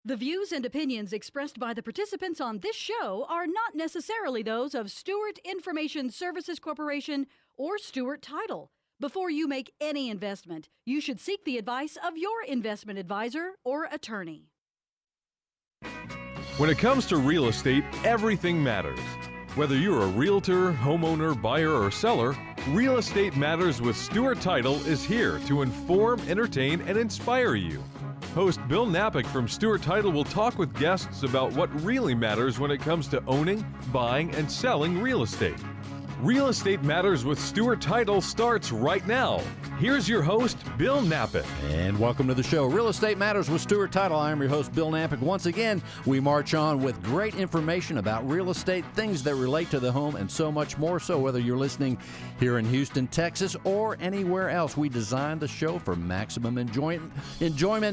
The views and opinions expressed by the participants on this show are not necessarily those of Stewart Information Services Corporation or Stewart Title. Before you make any investment, you should seek the advice of your investment advisor or attorney. When it comes to real estate, everything matters. Whether you're a realtor, homeowner, buyer, or seller, Real Estate Matters with Stewart Title is here to inform, entertain, and inspire you. Host Bill Napick from Stewart Title will talk with guests about what really matters when it comes to owning, buying, and selling real estate. Real Estate Matters with Stewart Title starts right now. Here's your host, Bill Napick. And welcome to the show, Real Estate Matters with Stewart Title. I'm your host, Bill Napick. Once again, we march on with great information about real estate, things that relate to the home, and so much more. So whether you're listening here in Houston, Texas, or anywhere else, we designed the show for maximum enjoyment,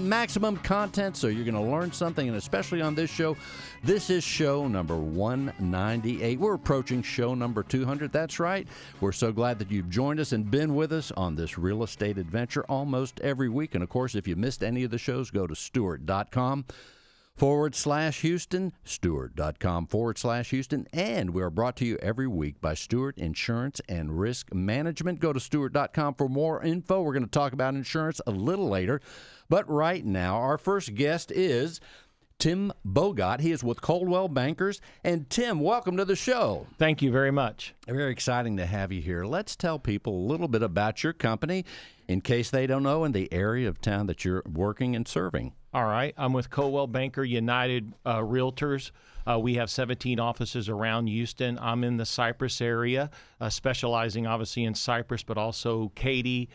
maximum content, so you're going to learn something, and especially on this show. This is show number 198. We're approaching show number 200. That's right. We're so glad that you've joined us and been with us on this real estate adventure almost every week. And of course, if you missed any of the shows, go to Stewart.com/Houston, Stewart.com/Houston. And we are brought to you every week by Stewart Insurance and Risk Management. Go to Stewart.com for more info. We're going to talk about insurance a little later. But right now, our first guest is Tim Bogot. He is with Coldwell Bankers. And Tim, welcome to the show. Thank you very much. Very exciting to have you here. Let's tell people a little bit about your company in case they don't know in the area of town that you're working and serving. All right. I'm with Coldwell Banker United Realtors. We have 17 offices around Houston. I'm in the Cypress area, specializing obviously in Cypress, but also Katy,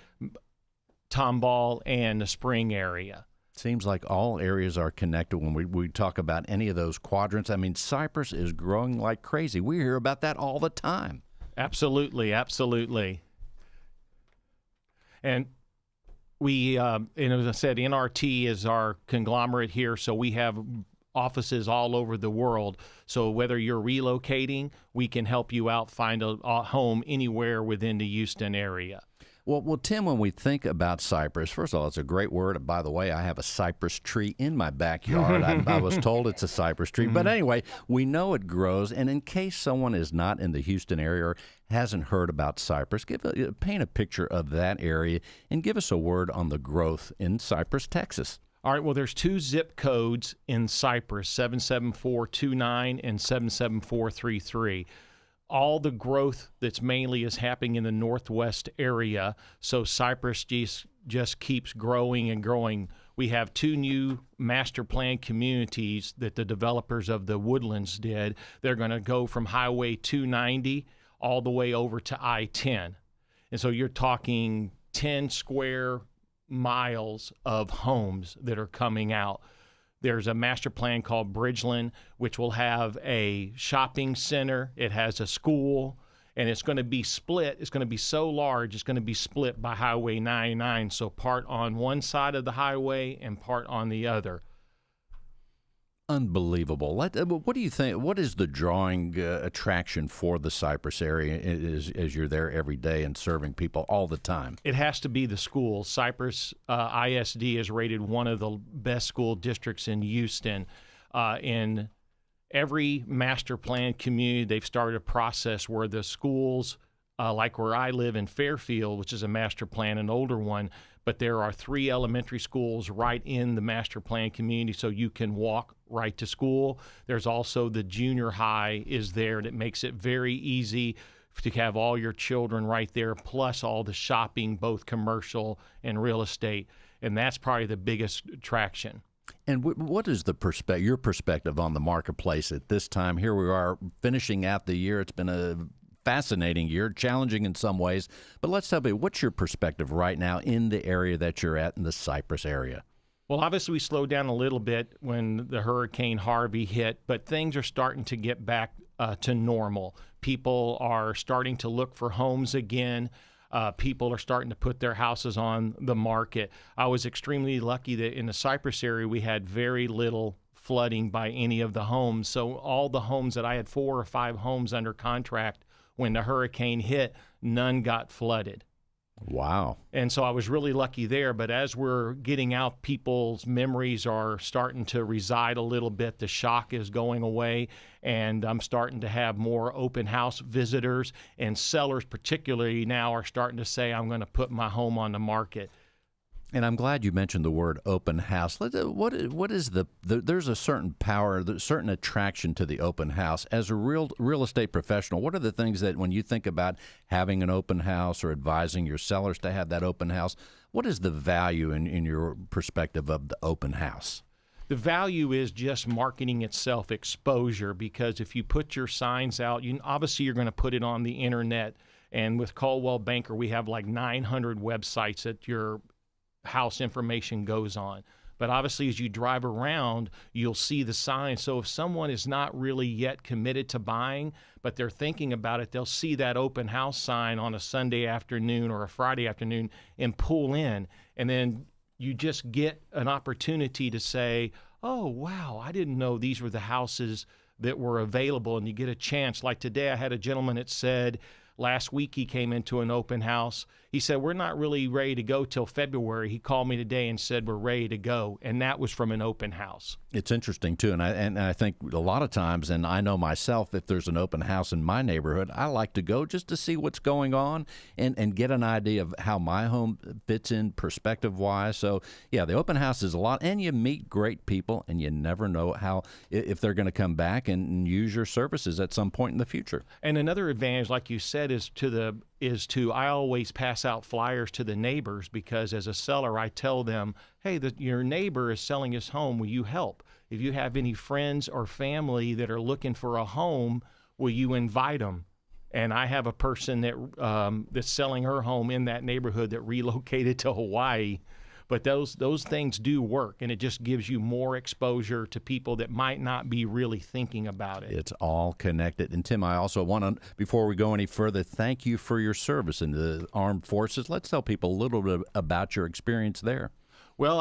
Tomball, and the Spring area. Seems like all areas are connected when we talk about any of those quadrants. I mean, Cypress is growing like crazy. We hear about that all the time. Absolutely, absolutely. And we, and as I said, NRT is our conglomerate here, so we have offices all over the world. So whether you're relocating, we can help you out find a home anywhere within the Houston area. Well, Tim, when we think about cypress, first of all, it's a great word. By the way, I have a cypress tree in my backyard. I was told it's a cypress tree. But anyway, we know it grows. And in case someone is not in the Houston area or hasn't heard about Cypress, paint a picture of that area and give us a word on the growth in Cypress, Texas. All right, well, there's two zip codes in Cypress, 77429 and 77433. All the growth that's mainly is happening in the northwest area, so Cypress just keeps growing and growing. We have two new master plan communities that the developers of the Woodlands did. They're going to go from Highway 290 all the way over to I-10. And so you're talking 10 square miles of homes that are coming out. There's a master plan called Bridgeland, which will have a shopping center. It has a school, and it's going to be split. It's going to be so large, it's going to be split by Highway 99, so part on one side of the highway and part on the other. Unbelievable. What do you think? What is the drawing attraction for the Cypress area as you're there every day and serving people all the time? It has to be the schools. Cypress ISD is rated one of the best school districts in Houston. In every master plan community, they've started a process where the schools, like where I live in Fairfield, which is a master plan, an older one, but there are 3 elementary schools right in the master plan community, so you can walk right to school. There's also the junior high is there that makes it very easy to have all your children right there, plus all the shopping, both commercial and real estate, and that's probably the biggest attraction. And what is your perspective on the marketplace at this time? Here we are finishing out the year. It's been a fascinating year, challenging in some ways. But let's tell me, what's your perspective right now in the area that you're at in the Cypress area? Well, obviously we slowed down a little bit when the Hurricane Harvey hit, but things are starting to get back to normal. People are starting to look for homes again. People are starting to put their houses on the market. I was extremely lucky that in the Cypress area we had very little flooding by any of the homes. So all the homes that I had 4 or 5 homes under contract when the hurricane hit, none got flooded. Wow. And so I was really lucky there. But as we're getting out, people's memories are starting to reside a little bit. The shock is going away, and I'm starting to have more open house visitors, and sellers particularly now are starting to say, I'm going to put my home on the market. And I'm glad you mentioned the word open house. What is there's a certain power, a certain attraction to the open house. As a real estate professional, what are the things that when you think about having an open house or advising your sellers to have that open house, what is the value in your perspective of the open house? The value is just marketing itself, exposure, because if you put your signs out, obviously you're going to put it on the internet. And with Coldwell Banker, we have like 900 websites that your house information goes on. But obviously, as you drive around, you'll see the signs. So if someone is not really yet committed to buying, but they're thinking about it, they'll see that open house sign on a Sunday afternoon or a Friday afternoon and pull in. And then you just get an opportunity to say, oh, wow, I didn't know these were the houses that were available. And you get a chance. Like today, I had a gentleman that said, last week he came into an open house. He said, we're not really ready to go till February. He called me today and said, we're ready to go. And that was from an open house. It's interesting, too. And I think a lot of times, and I know myself, if there's an open house in my neighborhood, I like to go just to see what's going on and get an idea of how my home fits in perspective-wise. So, yeah, the open house is a lot. And you meet great people, and you never know if they're going to come back and use your services at some point in the future. And another advantage, like you said, is I always pass out flyers to the neighbors, because as a seller, I tell them, hey, your neighbor is selling his home. Will you help? If you have any friends or family that are looking for a home, will you invite them? And I have a person that's selling her home in that neighborhood that relocated to Hawaii. But those things do work, and it just gives you more exposure to people that might not be really thinking about it. It's all connected. And Tim, I also want to, before we go any further, thank you for your service in the armed forces. Let's tell people a little bit about your experience there. Well,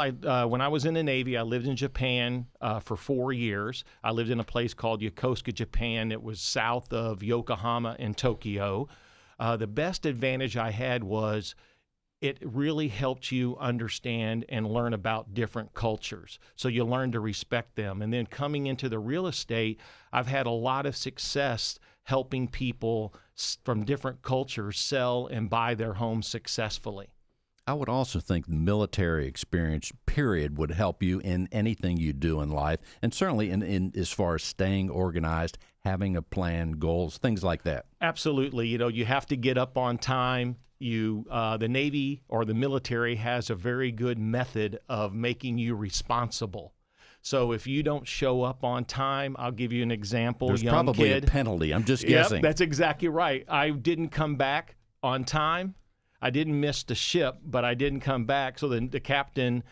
when I was in the Navy, I lived in Japan for 4 years. I lived in a place called Yokosuka, Japan. It was south of Yokohama and Tokyo. The best advantage I had was it really helped you understand and learn about different cultures. So you learn to respect them. And then coming into the real estate, I've had a lot of success helping people from different cultures sell and buy their homes successfully. I would also think the military experience, period, would help you in anything you do in life, and certainly in as far as staying organized, having a plan, goals, things like that. Absolutely. You have to get up on time. The Navy or the military has a very good method of making you responsible. So if you don't show up on time, I'll give you an example. There's young probably kid. a penalty. I'm just guessing. Yep, that's exactly right. I didn't come back on time. I didn't miss the ship, but I didn't come back. So the captain,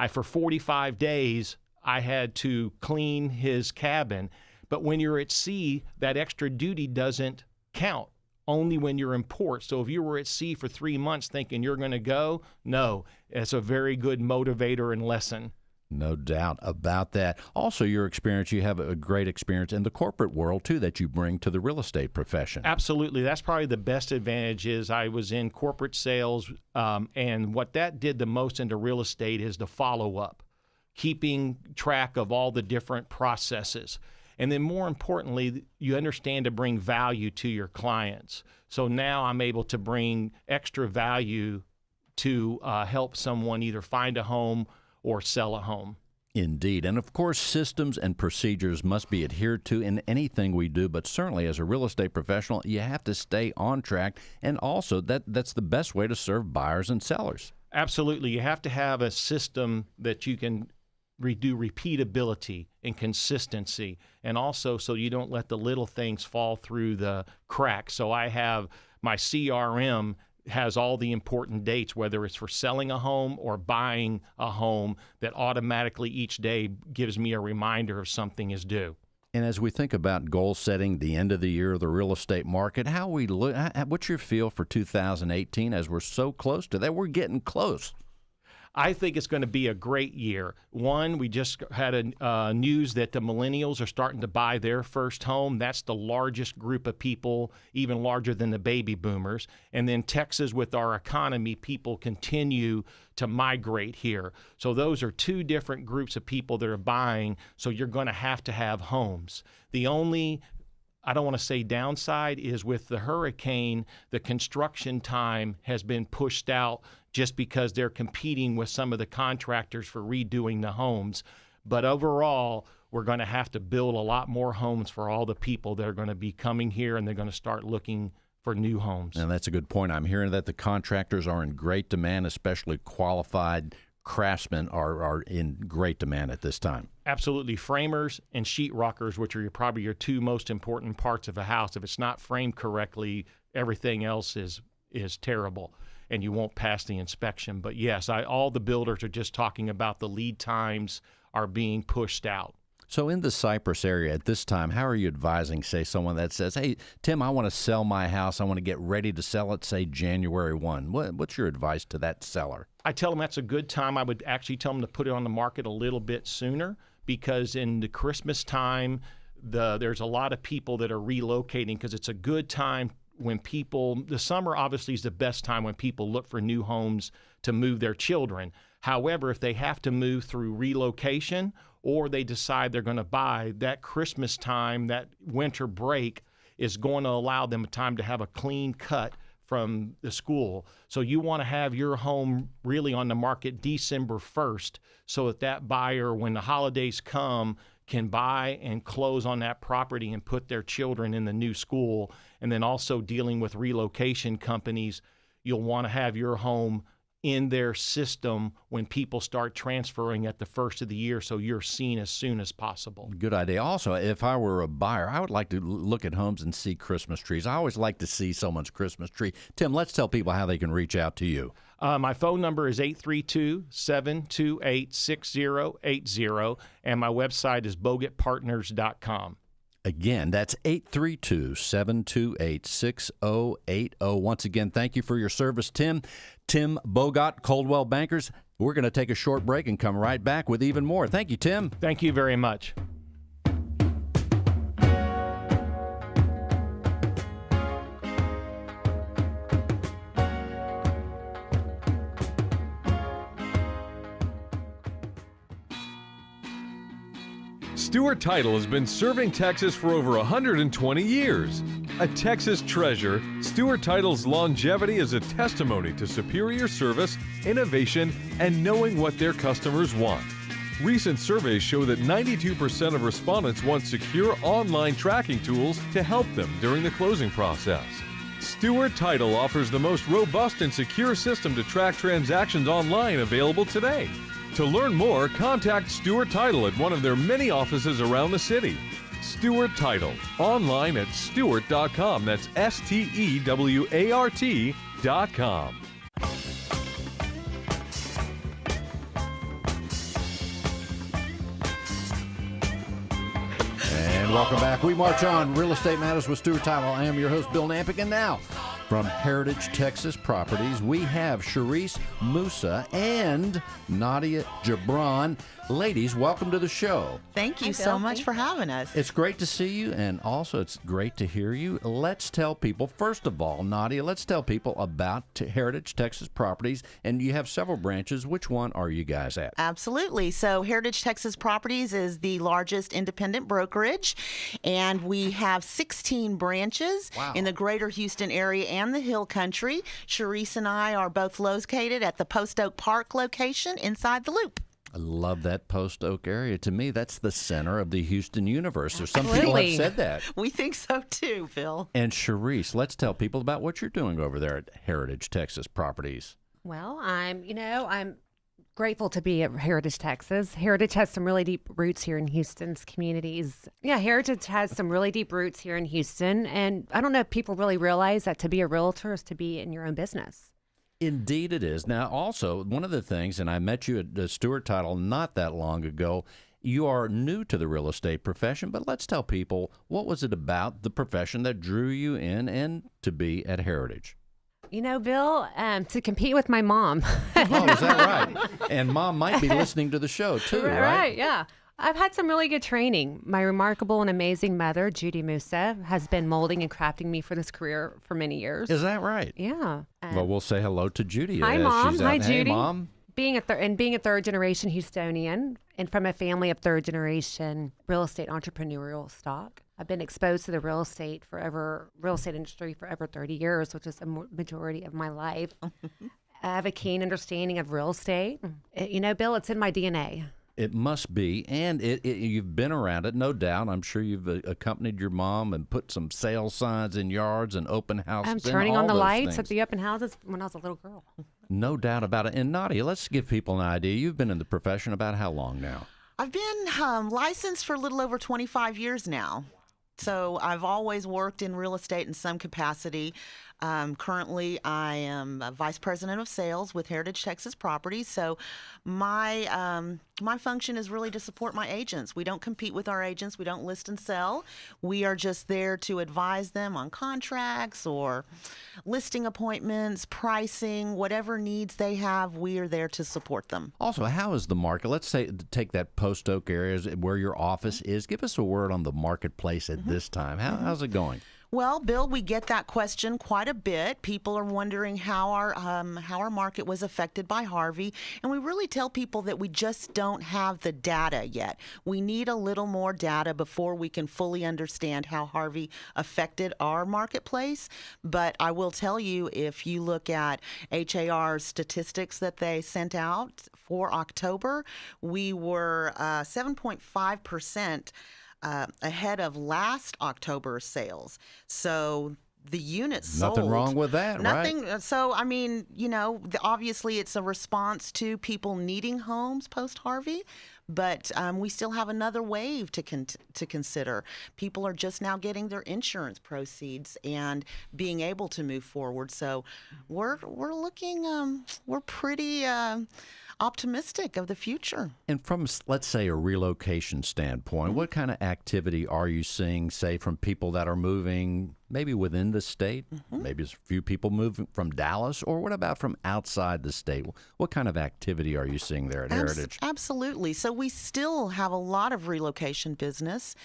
for 45 days, I had to clean his cabin. But when you're at sea, that extra duty doesn't count. Only when you're in port. So if you were at sea for 3 months thinking you're going to go, no, it's a very good motivator and lesson. No doubt about that. Also, your experience, you have a great experience in the corporate world, too, that you bring to the real estate profession. Absolutely. That's probably the best advantage is I was in corporate sales, and what that did the most into real estate is the follow-up, keeping track of all the different processes. And then more importantly, you understand to bring value to your clients. So now I'm able to bring extra value to help someone either find a home or sell a home. Indeed. And of course, systems and procedures must be adhered to in anything we do, but certainly as a real estate professional, you have to stay on track. And also, that's the best way to serve buyers and sellers. Absolutely. You have to have a system that you can do repeatability and consistency, and also so you don't let the little things fall through the cracks. So I have my CRM has all the important dates, whether it's for selling a home or buying a home, that automatically each day gives me a reminder if something is due. And as we think about goal setting, the end of the year, the real estate market, what's your feel for 2018 as we're so close to that? We're getting close. I think it's going to be a great year. One, we just had news that the millennials are starting to buy their first home. That's the largest group of people, even larger than the baby boomers. And then Texas, with our economy, people continue to migrate here. So those are two different groups of people that are buying. So you're going to have homes. The only, I don't want to say downside, is with the hurricane, the construction time has been pushed out just because they're competing with some of the contractors for redoing the homes. But overall, we're going to have to build a lot more homes for all the people that are going to be coming here, and they're going to start looking for new homes. And that's a good point. I'm hearing that the contractors are in great demand, especially qualified craftsmen are in great demand at this time. Absolutely. Framers and sheetrockers, which are probably your two most important parts of a house. If it's not framed correctly, everything else is terrible, and you won't pass the inspection. But yes, all the builders are just talking about the lead times are being pushed out. So in the Cypress area at this time, how are you advising, say, someone that says, hey, Tim, I want to sell my house. I want to get ready to sell it, say, January 1. What's your advice to that seller? I tell them that's a good time. I would actually tell them to put it on the market a little bit sooner, because in the Christmas time, there's a lot of people that are relocating, because it's a good time when the summer obviously is the best time when people look for new homes to move their children. However, if they have to move through relocation or they decide they're going to buy, that Christmas time, that winter break is going to allow them time to have a clean cut from the school. So you want to have your home really on the market December 1st so that buyer, when the holidays come, can buy and close on that property and put their children in the new school. And then also dealing with relocation companies, you'll want to have your home in their system when people start transferring at the first of the year, so you're seen as soon as possible. Good idea. Also, if I were a buyer, I would like to look at homes and see Christmas trees. I always like to see someone's Christmas tree. Tim, let's tell people how they can reach out to you. My phone number is 832-728-6080, and my website is bogatpartners.com. Again, that's 832-728-6080. Once again, thank you for your service, Tim. Tim Bogat, Coldwell Bankers. We're going to take a short break and come right back with even more. Thank you, Tim. Thank you very much. Stewart Title has been serving Texas for over 120 years. A Texas treasure, Stewart Title's longevity is a testimony to superior service, innovation, and knowing what their customers want. Recent surveys show that 92% of respondents want secure online tracking tools to help them during the closing process. Stewart Title offers the most robust and secure system to track transactions online available today. To learn more, contact Stewart Title at one of their many offices around the city. Stewart Title, online at stewart.com. That's STEWART.com. And welcome back. We march on. Real Estate Matters with Stewart Title. I am your host, Bill Nampick. And now, from Heritage Texas Properties, we have Cherise Musa and Nadia Gibran. Ladies, welcome to the show. Thank you so much for having us. It's great to see you, and also it's great to hear you. Let's tell people, first of all, Nadia, let's tell people about Heritage Texas Properties, and you have several branches. Which one are you guys at? Absolutely. So Heritage Texas Properties is the largest independent brokerage, and we have 16 branches in the greater Houston area and the Hill Country. Cherise and I are both located at the Post Oak Park location inside the Loop. I love that Post Oak area. To me, that's the center of the Houston universe. There's some people have said that. We think so too, Phil. And Cherise, let's tell people about what you're doing over there at Heritage Texas Properties. Well, I'm grateful to be at Heritage Texas. Heritage has some really deep roots here in Houston's communities. Yeah, Heritage has some really deep roots here in Houston. And I don't know if people really realize that to be a realtor is to be in your own business. Indeed it is. Now, also, one of the things, and I met you at the Stewart Title not that long ago, you are new to the real estate profession, but let's tell people, what was it about the profession that drew you in and to be at Heritage? You know, Bill, to compete with my mom. Oh, is that right? And Mom might be listening to the show too, right? Right, yeah. I've had some really good training. My remarkable and amazing mother, Judy Musa, has been molding and crafting me for this career for many years. Is that right? Yeah. Well, we'll say hello to Judy. Hi, as Mom. she's Hi, out. Hey, Judy. Mom. Being a third generation Houstonian and from a family of third generation real estate entrepreneurial stock, I've been exposed to the real estate industry for over 30 years, which is a majority of my life. I have a keen understanding of real estate. You know, Bill, it's in my DNA. It must be, and you've been around it, no doubt. I'm sure you've accompanied your mom and put some sale signs in yards and open houses. I'm turning on the lights things. at the open houses when I was a little girl. No doubt about it. And Nadia, let's give people an idea. You've been in the profession about how long now? I've been licensed for a little over 25 years now. So I've always worked in real estate in some capacity. Currently, I am a vice president of sales with Heritage Texas Properties. So my function is really to support my agents. We don't compete with our agents. We don't list and sell. We are just there to advise them on contracts or listing appointments, pricing, whatever needs they have. We are there to support them. Also, how is the market? Let's say take that Post Oak area where your office is. Give us a word on the marketplace at this time. How's it going? Well, Bill, we get that question quite a bit. People are wondering how our market was affected by Harvey, and we really tell people that we just don't have the data yet. We need a little more data before we can fully understand how Harvey affected our marketplace. But I will tell you, if you look at HAR's statistics that they sent out for October, we were 7.5% ahead of last October's sales. So the units sold. Nothing wrong with that, Nothing. right? So, I mean, you know, obviously it's a response to people needing homes post-Harvey, but we still have another wave to consider. People are just now getting their insurance proceeds and being able to move forward. So we're looking, we're pretty optimistic of the future. And from, let's say, a relocation standpoint, what kind of activity are you seeing, say, from people that are moving maybe within the state? Maybe a few people moving from Dallas, or what about from outside the state? What kind of activity are you seeing there at Heritage? Absolutely. So we still have a lot of relocation business.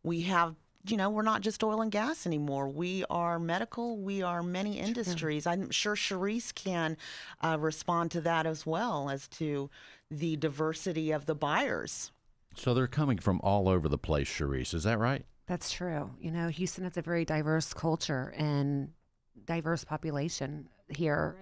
We have, you know, we're not just oil and gas anymore. We are medical. We are many industries. I'm sure Cherise can respond to that as well, as to the diversity of the buyers. So they're coming from all over the place, Cherise. Is that right? That's true. You know, Houston has a very diverse culture and diverse population here.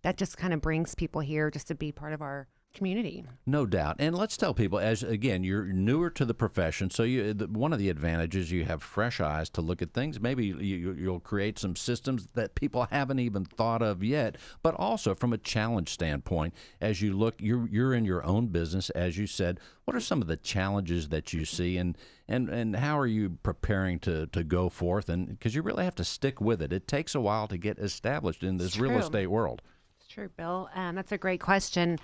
That just kind of brings people here just to be part of our community. No doubt. And let's tell people, as again, you're newer to the profession, so one of the advantages, you have fresh eyes to look at things. Maybe you'll create some systems that people haven't even thought of yet, but also from a challenge standpoint, as you look, you're in your own business, as you said. What are some of the challenges that you see, and how are you preparing to go forth? And because you really have to stick with it. It takes a while to get established in this real estate world. It's true, Bill. That's a great question.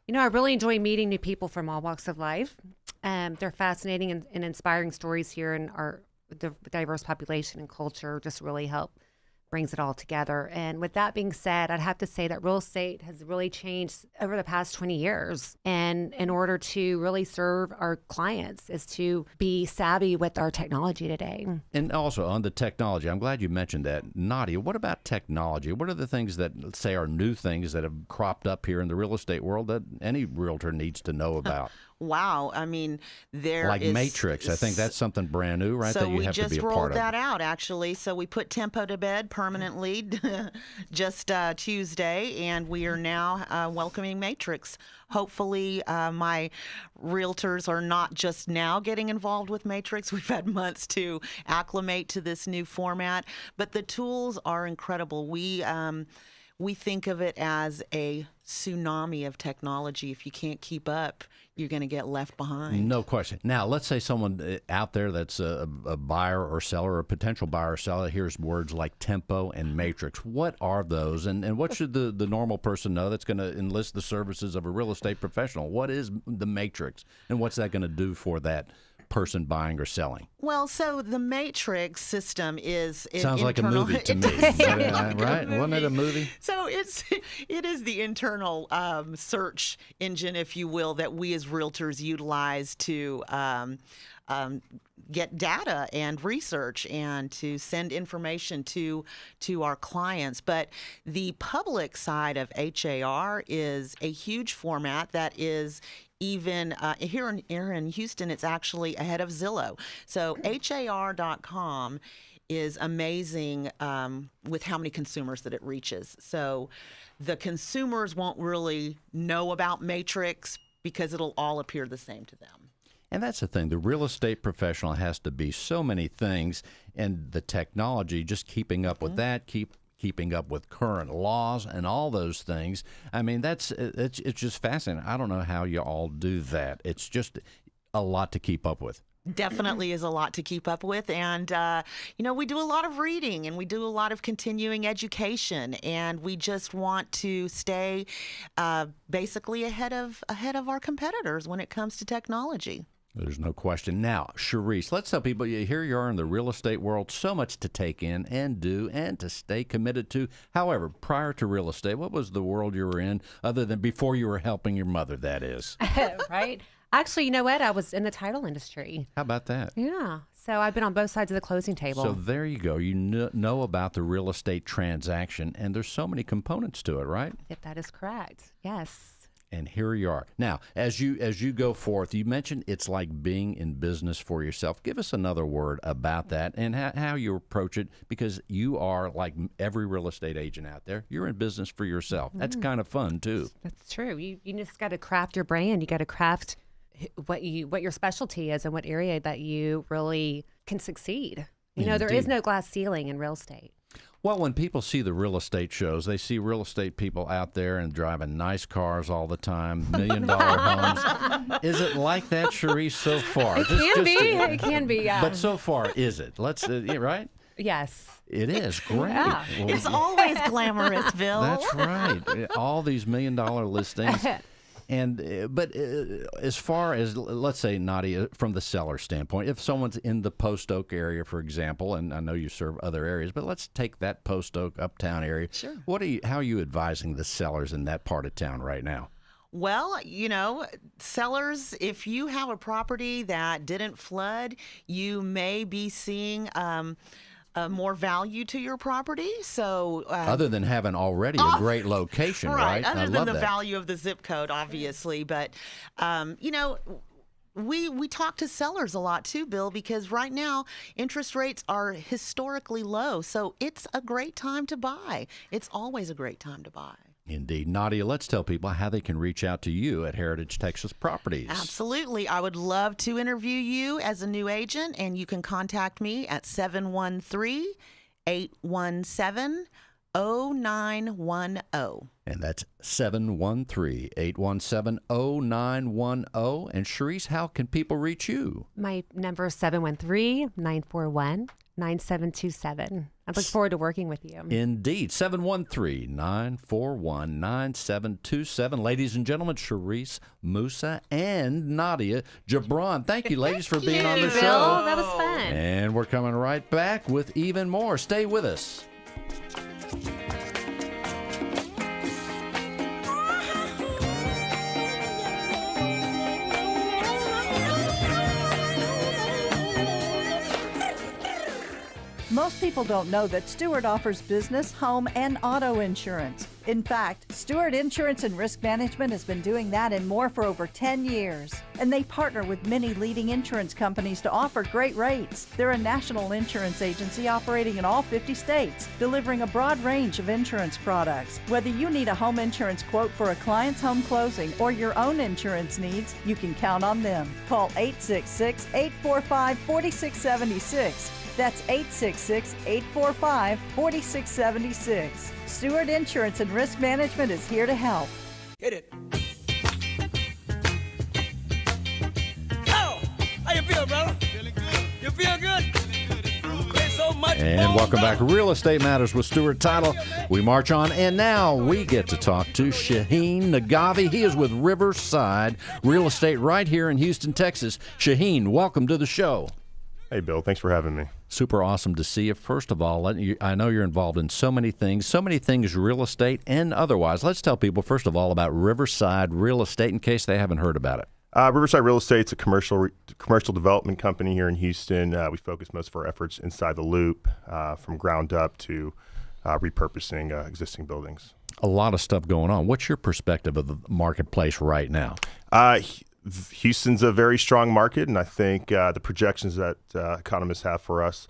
You know, I really enjoy meeting new people from all walks of life. They're fascinating and inspiring stories here, and the diverse population and culture just really brings it all together. And with that being said, I'd have to say that real estate has really changed over the past 20 years. And in order to really serve our clients is to be savvy with our technology today. And also on the technology, I'm glad you mentioned that. Nadia, what about technology? What are the things that, let's say, are new things that have cropped up here in the real estate world that any realtor needs to know about? Wow. I mean, like Matrix. I think that's something brand new, right? So that you have to be a part of. we just rolled that out, actually. So we put tempo to bed permanently just Tuesday, and we are now welcoming Matrix. Hopefully, my realtors are not just now getting involved with Matrix. We've had months to acclimate to this new format, but the tools are incredible. We think of it as a tsunami of technology. If you can't keep up, you're going to get left behind. No question. Now, let's say someone out there that's a buyer or seller, or a potential buyer or seller, hears words like tempo and matrix. What are those, and what should the normal person know that's going to enlist the services of a real estate professional? What is the matrix, and what's that going to do for that person buying or selling? Well, so the Matrix system is Sounds like a movie to me, right? Wasn't it a movie? So it is the internal search engine, if you will, that we as realtors utilize to get data and research and to send information to our clients. But the public side of HAR is a huge format that is even here in Houston, it's actually ahead of Zillow. So HAR.com is amazing with how many consumers that it reaches. So the consumers won't really know about Matrix because it'll all appear the same to them. And that's the thing. The real estate professional has to be so many things, and the technology, just keeping up with that, keeping up with current laws and all those things. I mean, it's just fascinating. I don't know how you all do that. It's just a lot to keep up with. Definitely is a lot to keep up with. And, we do a lot of reading and we do a lot of continuing education, and we just want to stay basically ahead of our competitors when it comes to technology. There's no question. Now, Cherise, let's tell people, here you are in the real estate world, so much to take in and do and to stay committed to. However, prior to real estate, what was the world you were in other than before you were helping your mother, that is? Right? Actually, you know what? I was in the title industry. How about that? Yeah. So I've been on both sides of the closing table. So there you go. You know about the real estate transaction, and there's so many components to it, right? If that is correct. Yes. And here you are. Now, as you go forth, you mentioned it's like being in business for yourself. Give us another word about that and how you approach it, because you are like every real estate agent out there. You're in business for yourself. That's kind of fun, too. That's true. You just got to craft your brand. You got to craft what your specialty is and what area that you really can succeed. There is no glass ceiling in real estate. Well, when people see the real estate shows, they see real estate people out there and driving nice cars all the time, $1 million homes. Is it like that, Cherise, so far? It can be. It can be, yeah. But so far, is it? Let's, right? Yes. It is. Great. Yeah. Well, It's always glamorous, Bill. that's right. All these $1 million listings. But as far as, let's say, Nadia, from the seller standpoint, if someone's in the Post Oak area, for example, and I know you serve other areas, but let's take that Post Oak uptown area. Sure. How are you advising the sellers in that part of town right now? Well, sellers, if you have a property that didn't flood, you may be seeing more value to your property. So other than having already a great location, right? Other than the value of the zip code, obviously. But we talk to sellers a lot too, Bill, because right now interest rates are historically low. So it's a great time to buy. It's always a great time to buy. Indeed. Nadia, let's tell people how they can reach out to you at Heritage Texas Properties. Absolutely. I would love to interview you as a new agent, and you can contact me at 713-817-0910. And that's 713-817-0910. And Cherise, how can people reach you? My number is 713-941-9727. I look forward to working with you. Indeed. 713-941-9727. Ladies and gentlemen, Cherise, Musa, and Nadia Gibran. Thank you, ladies, for being on the Bill. show. That was fun. And we're coming right back with even more. Stay with us. Most people don't know that Stewart offers business, home, and auto insurance. In fact, Stewart Insurance and Risk Management has been doing that and more for over 10 years. And they partner with many leading insurance companies to offer great rates. They're a national insurance agency operating in all 50 states, delivering a broad range of insurance products. Whether you need a home insurance quote for a client's home closing or your own insurance needs, you can count on them. Call 866-845-4676. That's 866-845-4676. Stewart Insurance and Risk Management is here to help. Hit it. Oh, how you feel, brother? Feeling good. You feel good? Feeling good. It's so And welcome back to Real Estate Matters with Stewart Title. We march on, and now we get to talk to Shahin Nagavi. He is with Riverside Real Estate right here in Houston, Texas. Shahin, welcome to the show. Hey, Bill. Thanks for having me. Super awesome to see you. First of all, I know you're involved in so many things real estate and otherwise. Let's tell people, first of all, about Riverside Real Estate in case they haven't heard about it. Riverside Real Estate is a commercial development company here in Houston. We focus most of our efforts inside the loop, from ground up to repurposing existing buildings. A lot of stuff going on. What's your perspective of the marketplace right now? Houston's a very strong market, and I think the projections that economists have for us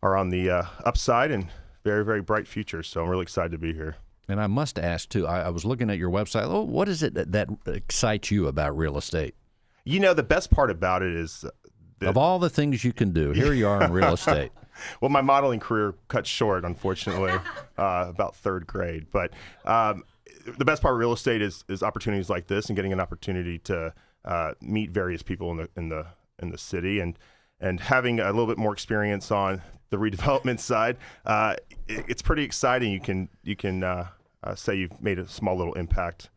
are on the upside and very, very bright future. So I'm really excited to be here. And I must ask, too, I was looking at your website. Oh, what is it that excites you about real estate? You know, the best part about it is of all the things you can do, here you are in real estate. Well, my modeling career cut short, unfortunately, about third grade. But the best part of real estate is opportunities like this and getting an opportunity to meet various people in the city and having a little bit more experience on the redevelopment side. It's pretty exciting. You can say you've made a small little impact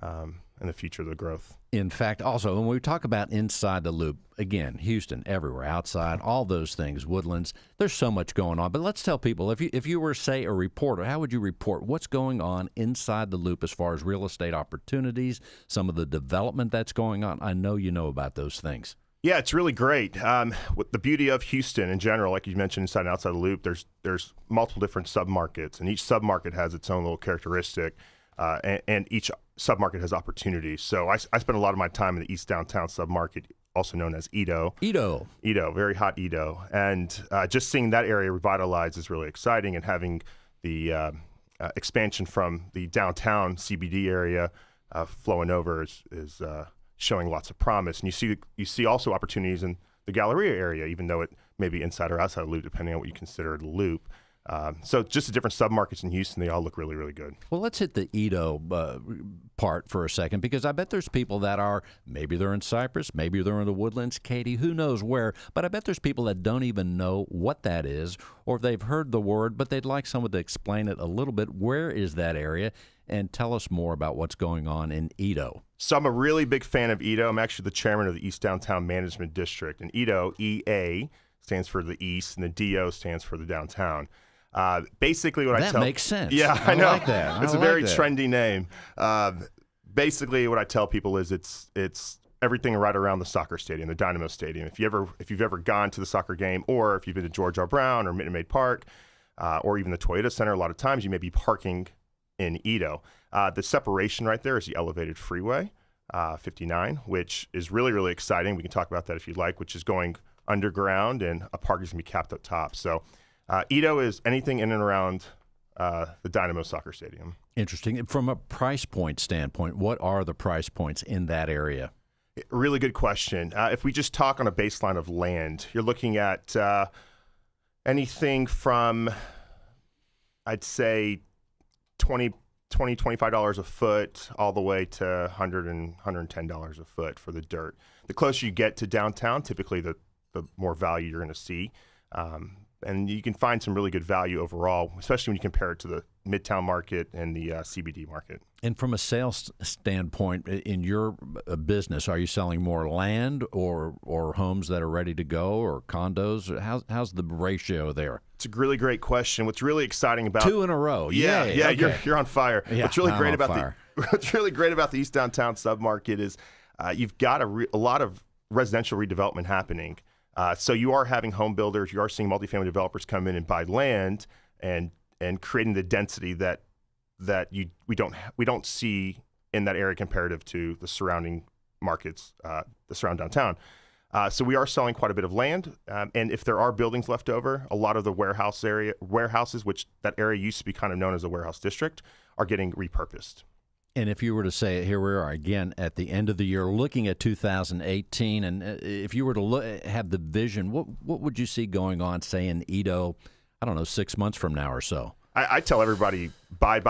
in the future of the growth. In fact, also, when we talk about inside the loop, again, Houston, everywhere, outside, all those things, Woodlands, there's so much going on. But let's tell people, if you were, say, a reporter, how would you report what's going on inside the loop as far as real estate opportunities, some of the development that's going on? I know you know about those things. Yeah, it's really great. With the beauty of Houston in general, like you mentioned, inside and outside the loop, there's multiple different submarkets, and each submarket has its own little characteristic, and each submarket has opportunities. So I spend a lot of my time in the East Downtown submarket, also known as EaDo. EaDo, very hot EaDo. And just seeing that area revitalized is really exciting, and having the expansion from the downtown CBD area flowing over is showing lots of promise. And you see also opportunities in the Galleria area, even though it may be inside or outside the loop, depending on what you consider the loop. So just the different submarkets in Houston, they all look really, really good. Well, let's hit the EaDo part for a second, because I bet there's people that are, maybe they're in Cypress, maybe they're in the Woodlands, Katy, who knows where, but I bet there's people that don't even know what that is, or they've heard the word, but they'd like someone to explain it a little bit. Where is that area? And tell us more about what's going on in EaDo. So I'm a really big fan of EaDo. I'm actually the chairman of the East Downtown Management District. And EaDo, EA, stands for the East, and the DO stands for the downtown. Basically, what that makes sense. Yeah, I know. Like that. It's a very trendy name. Basically, what I tell people is it's everything right around the soccer stadium, the Dynamo Stadium. If you've ever gone to the soccer game, or if you've been to George R. Brown or Minute Maid Park, or even the Toyota Center, a lot of times you may be parking in EaDo. The separation right there is the elevated freeway, 59, which is really, really exciting. We can talk about that if you'd like, which is going underground, and a park is going to be capped up top. So EaDo is anything in and around the Dynamo Soccer Stadium. Interesting. From a price point standpoint, what are the price points in that area? Really good question. If we just talk on a baseline of land, you're looking at anything from, I'd say, $25 a foot all the way to $100 and $110 a foot for the dirt. The closer you get to downtown, typically the more value you're going to see. And you can find some really good value overall, especially when you compare it to the Midtown market and the CBD market. And from a sales standpoint, in your business, are you selling more land or homes that are ready to go, or condos? How's the ratio there? It's a really great question. What's really exciting about 2 in a row? Yeah, okay. You're on fire. Yeah, what's really great about the East Downtown submarket is you've got a lot of residential redevelopment happening. So you are having home builders, you are seeing multifamily developers come in and buy land and creating the density that we don't see in that area comparative to the surrounding markets, the surround downtown. So we are selling quite a bit of land, and if there are buildings left over, a lot of the warehouses, which that area used to be kind of known as a warehouse district, are getting repurposed. And if you were to say, here we are again at the end of the year, looking at 2018, and if you were to have the vision, what would you see going on, say, in EaDo, I don't know, 6 months from now or so? I tell everybody, buy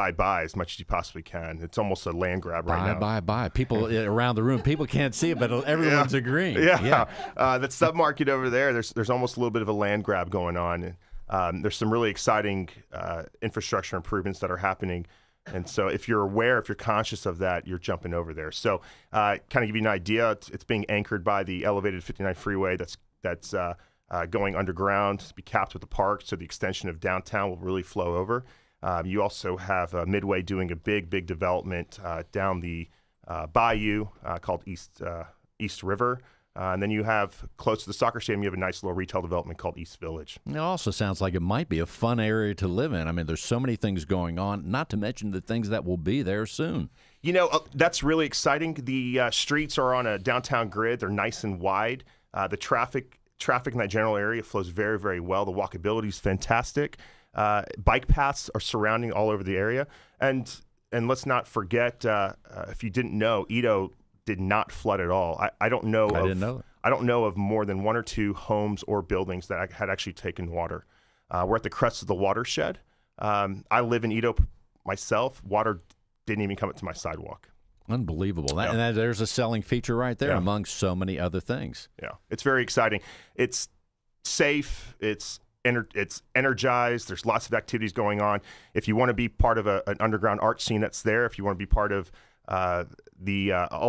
as much as you possibly can. It's almost a land grab right now. Buy. People around the room, people can't see it, but everyone's agreeing. Yeah. That submarket over there, there's almost a little bit of a land grab going on. There's some really exciting infrastructure improvements that are happening. And so if you're aware, if you're conscious of that, you're jumping over there. So kind of give you an idea, it's being anchored by the elevated 59 freeway that's going underground to be capped with the park. So the extension of downtown will really flow over. You also have Midway doing a big development down the bayou called East River. And then you have, close to the soccer stadium, you have a nice little retail development called East Village. It also sounds like it might be a fun area to live in. I mean, there's so many things going on, not to mention the things that will be there soon. You know, that's really exciting. The streets are on a downtown grid. They're nice and wide. The traffic in that general area flows very, very well. The walkability is fantastic. Bike paths are surrounding all over the area. And let's not forget, if you didn't know, EaDo did not flood at all. I didn't know of more than one or two homes or buildings that had actually taken water. We're at the crest of the watershed. I live in EaDo myself. Water didn't even come up to my sidewalk. Unbelievable. And there's a selling feature right there among so many other things. Yeah, it's very exciting. It's safe. It's energized. There's lots of activities going on. If you want to be part of an underground art scene that's there, if you want to be part of all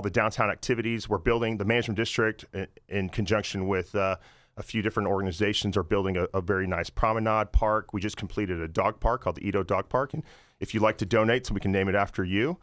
the downtown activities, we're building the management district in conjunction with a few different organizations are building a very nice promenade park. We just completed a dog park called the EaDo Dog Park, and if you'd like to donate, so we can name it after you.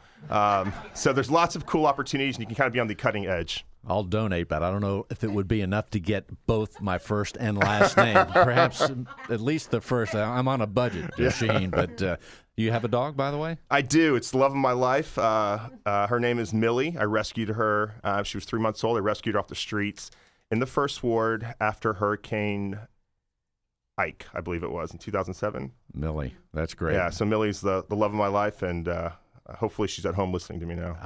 So there's lots of cool opportunities, and you can kind of be on the cutting edge. I'll donate, but I don't know if it would be enough to get both my first and last name. Perhaps at least the first. I'm on a budget, Shahin, but you have a dog, by the way? I do. It's the love of my life. Her name is Millie. I rescued her. She was 3 months old. I rescued her off the streets in the first ward after Hurricane Ike, I believe it was, in 2007. Millie, that's great. Yeah, so Millie's the love of my life, and hopefully she's at home listening to me now.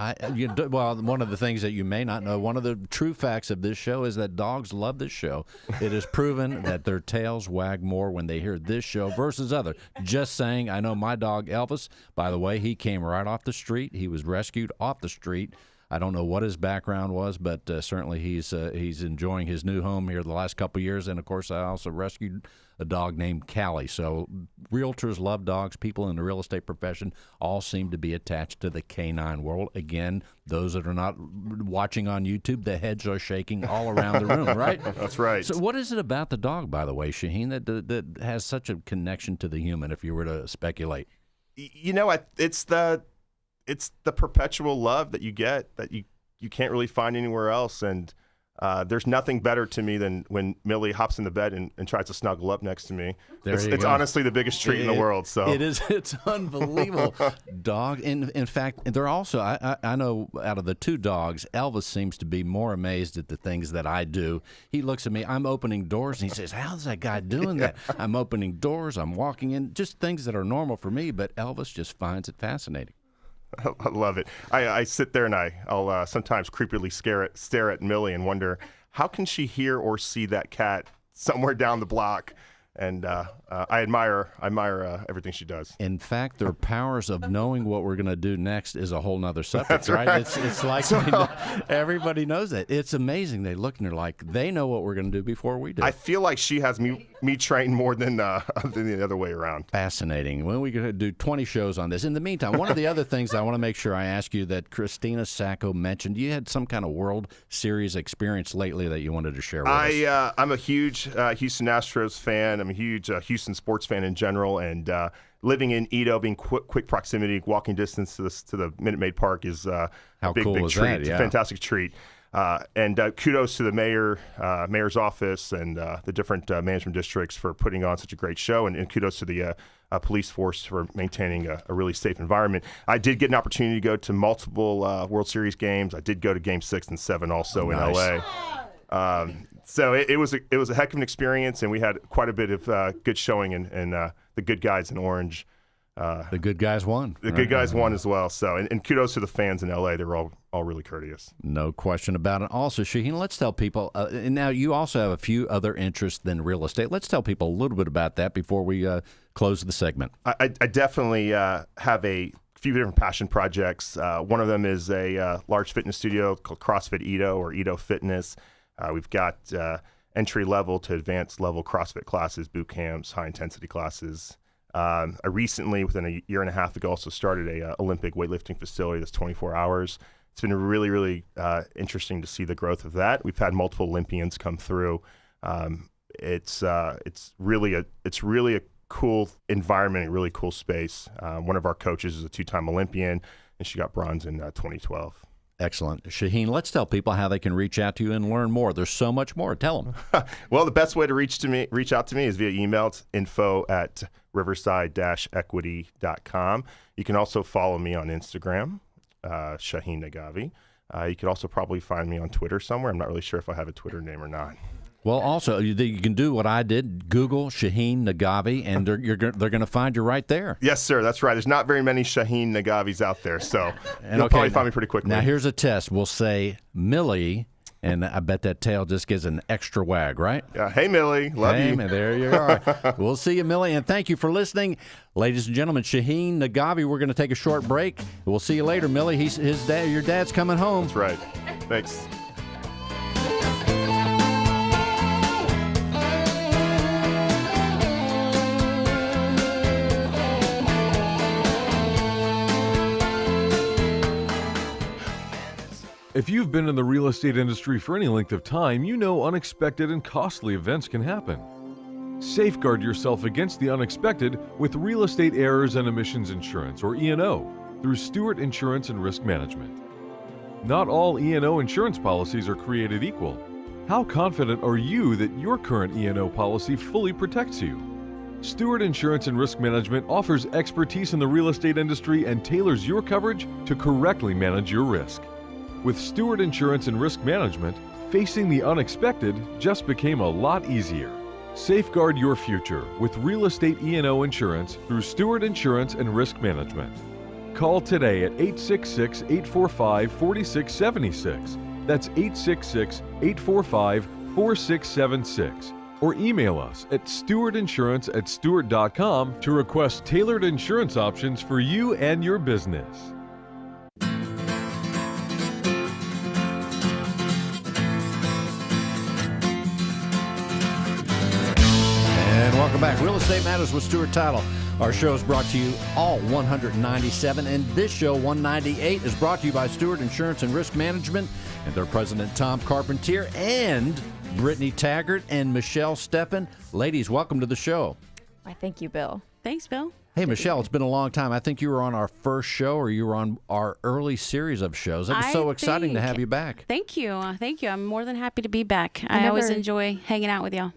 Well, one of the things that you may not know, one of the true facts of this show is that dogs love this show. It is proven that their tails wag more when they hear this show versus other. Just saying, I know my dog Elvis, by the way, he came right off the street. He was rescued off the street. I don't know what his background was, but certainly he's enjoying his new home here the last couple of years. And, of course, I also rescued a dog named Callie. So realtors love dogs. People in the real estate profession all seem to be attached to the canine world. Again, those that are not watching on YouTube, the heads are shaking all around the room, right? That's right. So what is it about the dog, by the way, Shahin, that has such a connection to the human, if you were to speculate? You know, it's the perpetual love that you get that you can't really find anywhere else. And there's nothing better to me than when Millie hops in the bed and tries to snuggle up next to me. It's honestly the biggest treat in the world. So it is. It's unbelievable. Dog. In fact, they're also, I know out of the two dogs, Elvis seems to be more amazed at the things that I do. He looks at me, I'm opening doors, and he says, how's that guy doing that? I'm opening doors, I'm walking in, just things that are normal for me, but Elvis just finds it fascinating. I love it. I sit there and I'll sometimes creepily stare at Millie and wonder, how can she hear or see that cat somewhere down the block? And I admire everything she does. In fact, their powers of knowing what we're going to do next is a whole nother subject, That's right? It's like everybody knows that. It's amazing. They look and they're like, they know what we're going to do before we do. I feel like she has me trained more than the other way around. Fascinating. Well, we're going to do 20 shows on this. In the meantime, one of the other things I want to make sure I ask you that Christina Sacco mentioned, you had some kind of World Series experience lately that you wanted to share with us. I'm a huge Houston Astros fan. I'm a huge Houston sports fan in general, and living in EaDo, being quick proximity, walking distance to the Minute Maid Park is a big treat. That? It's Yeah. a fantastic treat. And kudos to the mayor's office and the different management districts for putting on such a great show, and kudos to the police force for maintaining a really safe environment. I did get an opportunity to go to multiple World Series games. I did go to Game 6 and 7 also in LA. So it was a heck of an experience, and we had quite a bit of good showing, and the good guys in orange. The good guys won. The good guys won as well. So and kudos to the fans in LA. They were all really courteous. No question about it. Also, Shahin, let's tell people, and now you also have a few other interests than real estate. Let's tell people a little bit about that before we close the segment. I definitely have a few different passion projects. One of them is a large fitness studio called CrossFit EaDo or EaDo Fitness. We've got entry level to advanced level CrossFit classes, boot camps, high intensity classes. I recently, within a year and a half ago, also started a Olympic weightlifting facility that's 24 hours. It's been really, really interesting to see the growth of that. We've had multiple Olympians come through. It's really a cool environment, a really cool space. One of our coaches is a 2-time Olympian, and she got bronze in 2012. Excellent. Shahin, let's tell people how they can reach out to you and learn more. There's so much more. Tell them. Well, the best way to reach out to me is via email. It's info@riverside-equity.com. You can also follow me on Instagram, Shahin Nagavi. You can also probably find me on Twitter somewhere. I'm not really sure if I have a Twitter name or not. Well, also, you can do what I did. Google Shahin Nagavi, and they're going to find you right there. Yes, sir. That's right. There's not very many Shahin Nagavis out there, so you'll probably find me pretty quickly. Now, here's a test. We'll say Millie, and I bet that tail just gives an extra wag, right? Yeah. Hey, Millie. Love you. There you are. We'll see you, Millie, and thank you for listening. Ladies and gentlemen, Shahin Nagavi, we're going to take a short break. We'll see you later, Millie. Your dad's coming home. That's right. Thanks. If you've been in the real estate industry for any length of time, you know unexpected and costly events can happen. Safeguard yourself against the unexpected with Real Estate Errors and Omissions Insurance, or E&O, through Stewart Insurance and Risk Management. Not all E&O insurance policies are created equal. How confident are you that your current E&O policy fully protects you? Stewart Insurance and Risk Management offers expertise in the real estate industry and tailors your coverage to correctly manage your risk. With Stewart Insurance and Risk Management, facing the unexpected just became a lot easier. Safeguard your future with real estate E&O insurance through Stewart Insurance and Risk Management. Call today at 866-845-4676. That's 866-845-4676. Or email us at stewartinsurance@stewart.com to request tailored insurance options for you and your business. Welcome back. Real Estate Matters with Stewart Title. Our show is brought to you all 197, and this show 198 is brought to you by Stewart Insurance and Risk Management and their president Tom Carpentier and Brittany Taggart and Michelle Steffen. Ladies, welcome to the show. Why, thank you, Bill. Thanks, Bill. Hey, Michelle, it's been a long time. I think you were on our first show, or you were on our early series of shows. It was so exciting to have you back. Thank you. Thank you. I'm more than happy to be back. I always enjoy hanging out with y'all.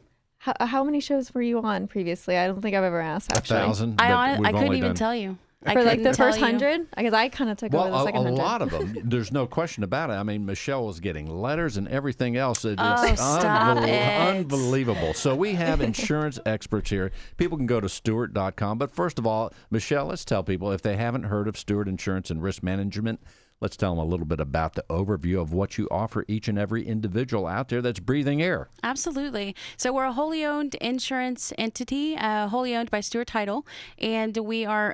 How many shows were you on previously? I don't think I've ever asked, actually. 1,000. I couldn't even tell you. For like the first 100? Because I kind of took over the second 100. A lot of them. There's no question about it. I mean, Michelle was getting letters and everything else. It's unbelievable. So we have insurance experts here. People can go to Stewart.com. But first of all, Michelle, let's tell people, if they haven't heard of Stewart Insurance and Risk Management, let's tell them a little bit about the overview of what you offer each and every individual out there that's breathing air. Absolutely. So we're a wholly owned insurance entity, wholly owned by Stewart Title, and we are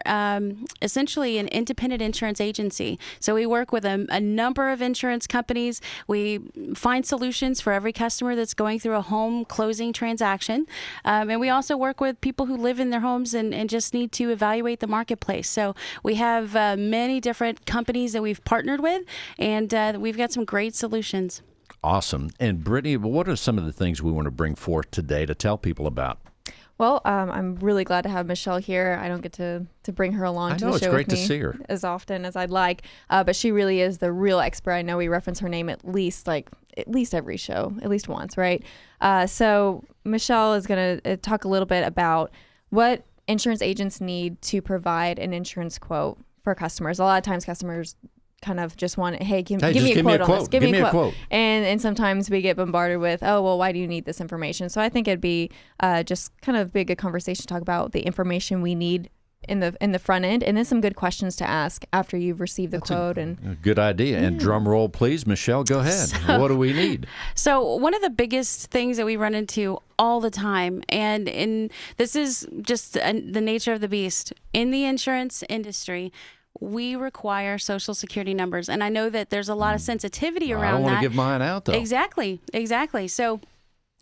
essentially an independent insurance agency. So we work with a number of insurance companies. We find solutions for every customer that's going through a home closing transaction. And we also work with people who live in their homes and just need to evaluate the marketplace. So we have many different companies that we've partnered with, and we've got some great solutions. Awesome. And Brittany, what are some of the things we want to bring forth today to tell people about? Well, I'm really glad to have Michelle here. I don't get to bring her along to the show it's great to see her as often as I'd like, but she really is the real expert. I know we reference her name at least every show, at least once, right? So Michelle is going to talk a little bit about what insurance agents need to provide an insurance quote for customers. A lot of times customers kind of just want, hey, give me a quote on this. Give me a quote. And sometimes we get bombarded with, oh, well, why do you need this information? So I think it'd be just kind of a good conversation to talk about the information we need in the front end, and then some good questions to ask after you've received the quote. A good idea. And drum roll, please. Michelle, go ahead. What do we need? So one of the biggest things that we run into all the time, and this is just the nature of the beast, in the insurance industry, we require social security numbers. And I know that there's a lot of sensitivity around that. I don't want to give mine out, though. Exactly. So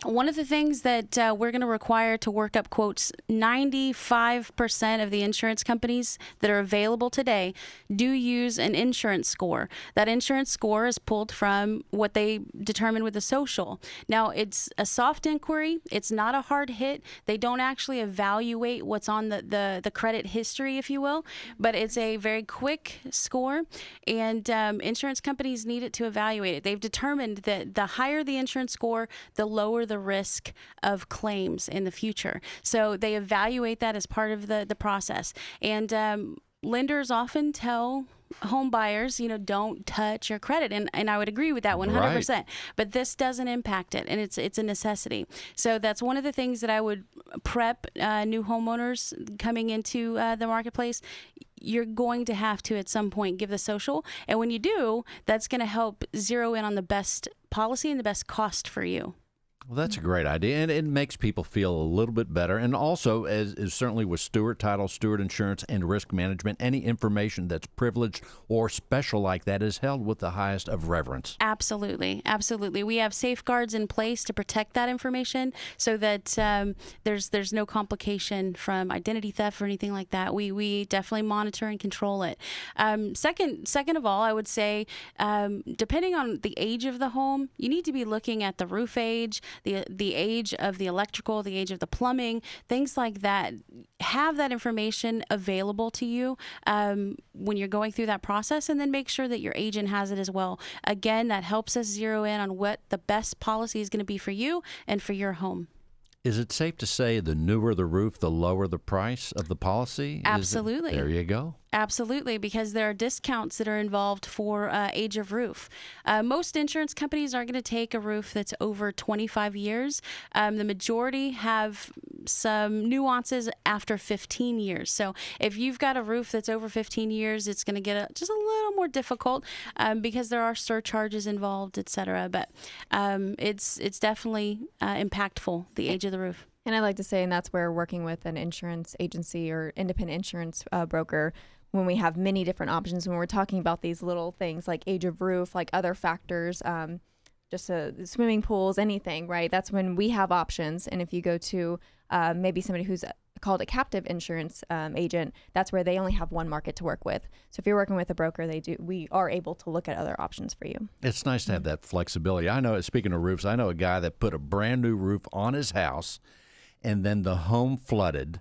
One of the things that we're going to require to work up quotes, 95% of the insurance companies that are available today do use an insurance score. That insurance score is pulled from what they determine with the social. Now, it's a soft inquiry. It's not a hard hit. They don't actually evaluate what's on the credit history, if you will, but it's a very quick score, and insurance companies need it to evaluate it. They've determined that the higher the insurance score, the lower the risk of claims in the future. So they evaluate that as part of the process. And lenders often tell home buyers, don't touch your credit. And I would agree with that 100%. Right. But this doesn't impact it, and it's a necessity. So that's one of the things that I would prep new homeowners coming into the marketplace. You're going to have to, at some point, give the social. And when you do, that's going to help zero in on the best policy and the best cost for you. Well, that's a great idea, and it makes people feel a little bit better. And also, as certainly with Stewart Title, Stewart Insurance, and Risk Management, any information that's privileged or special like that is held with the highest of reverence. Absolutely. Absolutely. We have safeguards in place to protect that information so that there's no complication from identity theft or anything like that. We definitely monitor and control it. Second of all, I would say, depending on the age of the home, you need to be looking at the roof age, the age of the electrical, the age of the plumbing, things like that. Have that information available to you when you're going through that process, and then make sure that your agent has it as well. Again, that helps us zero in on what the best policy is going to be for you and for your home. Is it safe to say the newer the roof, the lower the price of the policy? Absolutely. There you go. Absolutely, because there are discounts that are involved for age of roof. Most insurance companies aren't going to take a roof that's over 25 years. The majority have some nuances after 15 years. So if you've got a roof that's over 15 years, it's going to get just a little more difficult because there are surcharges involved, et cetera. But it's definitely impactful, the age of the roof. And I like to say, and that's where working with an insurance agency or independent insurance broker, when we have many different options, when we're talking about these little things like age of roof, like other factors, just swimming pools, anything, right? That's when we have options. And if you go to maybe somebody who's called a captive insurance agent, that's where they only have one market to work with. So if you're working with a broker, we are able to look at other options for you. It's nice to have that flexibility. I know, speaking of roofs, I know a guy that put a brand new roof on his house, and then the home flooded,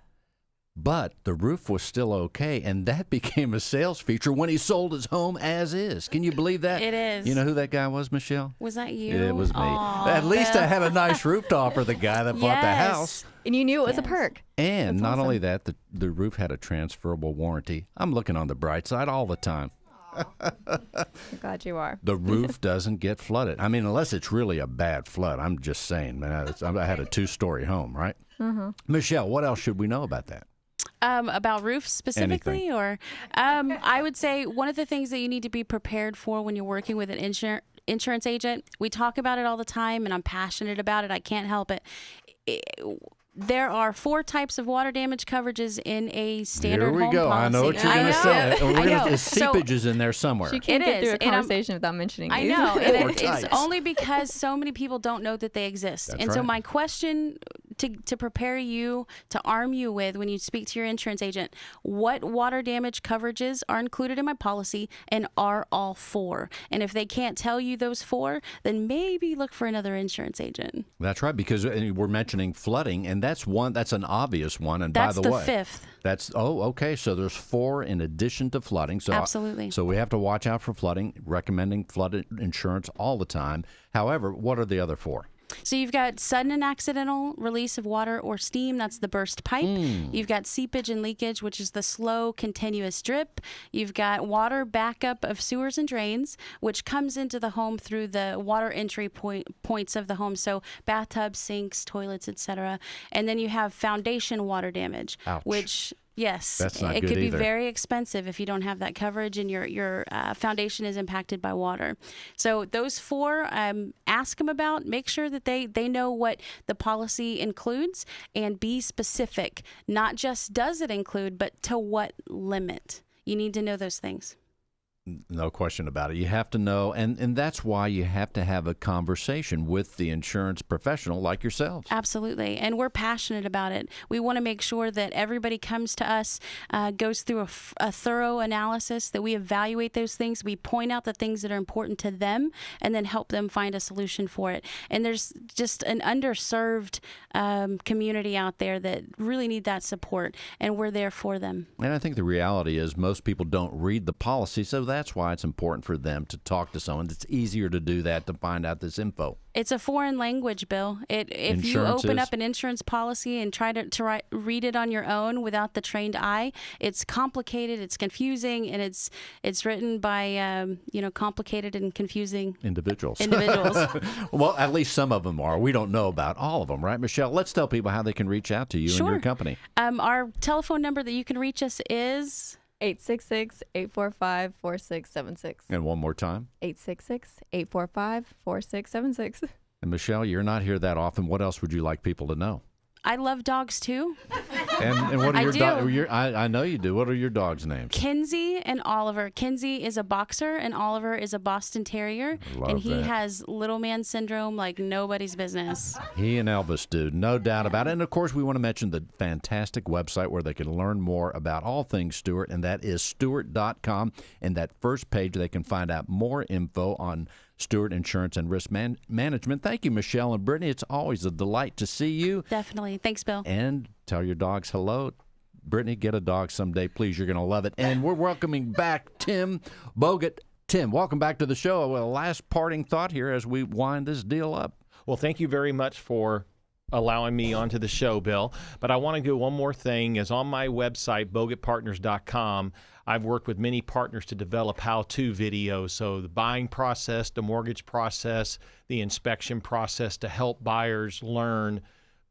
but the roof was still okay, and that became a sales feature when he sold his home as is. Can you believe that? It is. You know who that guy was, Michelle? Was that you? It was me. Aww, At least I have a nice roof to offer the guy that bought the house. And you knew it was a perk. And That's not awesome. only that, the roof had a transferable warranty. I'm looking on the bright side all the time. I'm glad you are. The roof doesn't get flooded. I mean, unless it's really a bad flood. I'm just saying, man. I had a 2-story home, right? Mm-hmm. Michelle, what else should we know about that? About roofs specifically? Anything. Or I would say one of the things that you need to be prepared for when you're working with an insurance agent, we talk about it all the time, and I'm passionate about it. I can't help it. There are 4 types of water damage coverages in a standard home policy. Here we go. I know what you're going to say. Seepage is in there somewhere. She can't get through a conversation without mentioning these. I know. And it's only because so many people don't know that they exist. That's and so right. my question to prepare you, to arm you with when you speak to your insurance agent, what water damage coverages are included in my policy and are all 4? And if they can't tell you those 4, then maybe look for another insurance agent. That's right, because we're mentioning flooding, and that's an obvious one. And that's by the way, 5th. Okay. So there's 4 in addition to flooding. So absolutely. So we have to watch out for flooding. Recommending flood insurance all the time. However, what are the other 4? So you've got sudden and accidental release of water or steam. That's the burst pipe. You've got seepage and leakage, which is the slow, continuous drip. You've got water backup of sewers and drains, which comes into the home through the water entry points of the home. So bathtubs, sinks, toilets, etc. And then you have foundation water damage, which... Yes, that's not it good could be either. very expensive if you don't have that coverage and your foundation is impacted by water. So those 4, ask them about. Make sure that they know what the policy includes, and be specific. Not just does it include, but to what limit. You need to know those things. No question about it. You have to know, and that's why you have to have a conversation with the insurance professional like yourselves. Absolutely. And we're passionate about it. We want to make sure that everybody comes to us, goes through a thorough analysis, that we evaluate those things, we point out the things that are important to them, and then help them find a solution for it. And there's just an underserved community out there that really need that support, and we're there for them. And I think the reality is most people don't read the policy, so that's why it's important for them to talk to someone. It's easier to do that, to find out this info. It's a foreign language, Bill. If you open up an insurance policy and try to read it on your own without the trained eye, it's complicated, it's confusing, and it's written by complicated and confusing individuals. Well, at least some of them are. We don't know about all of them, right, Michelle? Let's tell people how they can reach out to you and your company. Our telephone number that you can reach us is 866-845-4676. And one more time. 866-845-4676. And Michelle, you're not here that often. What else would you like people to know? I love dogs too. And what are your dogs? I know you do. What are your dogs' names? Kinsey and Oliver. Kinsey is a boxer and Oliver is a Boston Terrier. And he has little man syndrome like nobody's business. He and Elvis do, no doubt about it. And of course, we want to mention the fantastic website where they can learn more about all things Stewart, and that is Stewart.com. And that first page, they can find out more info on Stewart Insurance and Risk Management. Thank you, Michelle and Brittany. It's always a delight to see you. Definitely. Thanks, Bill. And tell your dogs hello. Brittany, get a dog someday, please. You're going to love it. And we're welcoming back Tim Bogut. Tim, welcome back to the show. A last parting thought here as we wind this deal up. Well, thank you very much for allowing me onto the show, Bill. But I want to do one more thing. Is on my website, bogutpartners.com, I've worked with many partners to develop how-to videos. So the buying process, the mortgage process, the inspection process to help buyers learn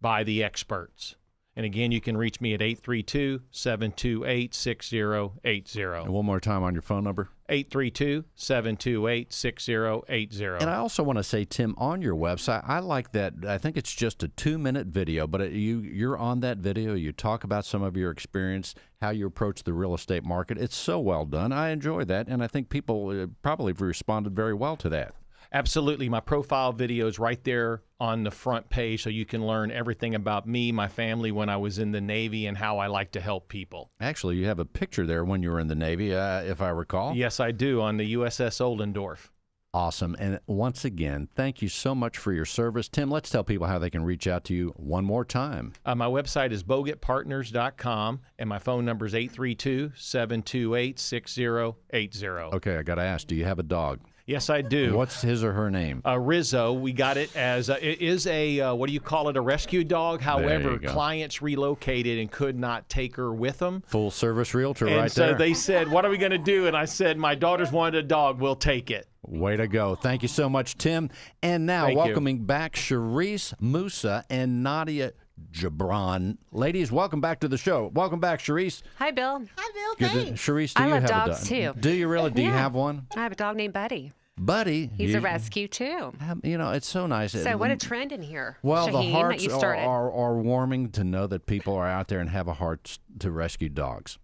by the experts. And again, you can reach me at 832-728-6080. And one more time on your phone number. 832-728-6080. And I also want to say, Tim, on your website, I like that. I think it's just a 2-minute video, but you're on that video. You talk about some of your experience, how you approach the real estate market. It's so well done. I enjoy that, and I think people probably have responded very well to that. Absolutely. My profile video is right there on the front page, so you can learn everything about me, my family, when I was in the Navy, and how I like to help people. Actually, you have a picture there when you were in the Navy, if I recall. Yes, I do, on the USS Oldendorf. Awesome. And once again, thank you so much for your service. Tim, let's tell people how they can reach out to you one more time. My website is bogutpartners.com, and my phone number is 832-728-6080. Okay, I got to ask, do you have a dog? Yes, I do. What's his or her name? Rizzo. We got it as it is a what do you call it? A rescue dog. However, clients relocated and could not take her with them. Full service realtor, and right so there. They said, "What are we going to do?" And I said, "My daughter's wanted a dog. We'll take it." Way to go. Thank you so much, Tim. And now welcoming back Cherise Musa and Nadia Jabran. Ladies, welcome back to the show. Welcome back, Cherise. Hi, Bill. Hi, Bill. Thanks. Cherise, do I you love have dogs, a dog? too. Do you really? Do you have one? I have a dog named Buddy. Buddy. He's a rescue, too. You know, it's so nice. So what a trend in here. Well, Shahin, the hearts that you started. are warming to know that people are out there and have a heart to rescue dogs.